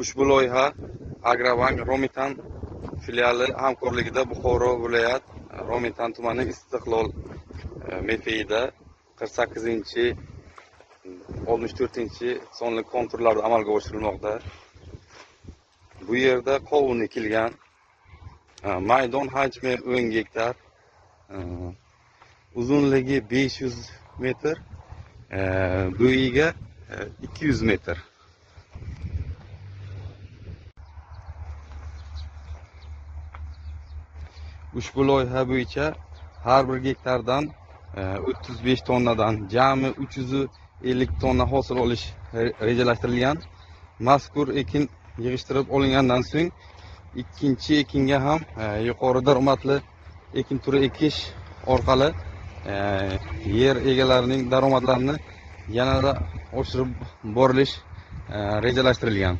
Ushbu loyiha Agrobank Romitan filiali hamkorligida Buxoro viloyat Romitan tumani Istiqlol mevkiida 48-64 sonli konturlarda amalga oshirilmoqda. Bu yerda qovun ekilgan. Maydon hajmi 10 gektar. Uzunligi 500 metr, bo'yiga 200 metr. Ushbu loyiha bo'yicha har bir gektardan 35 tonnadan jami 350 tonna hosil olish rejalashtirilgan. Mazkur ekin yig'ishtirib olingandan so'ng ikkinchi ekinga ham yuqori daromadli ekin turi ekish orqali yer egalarining daromadlarini yanada oshirib borilish rejalashtirilgan.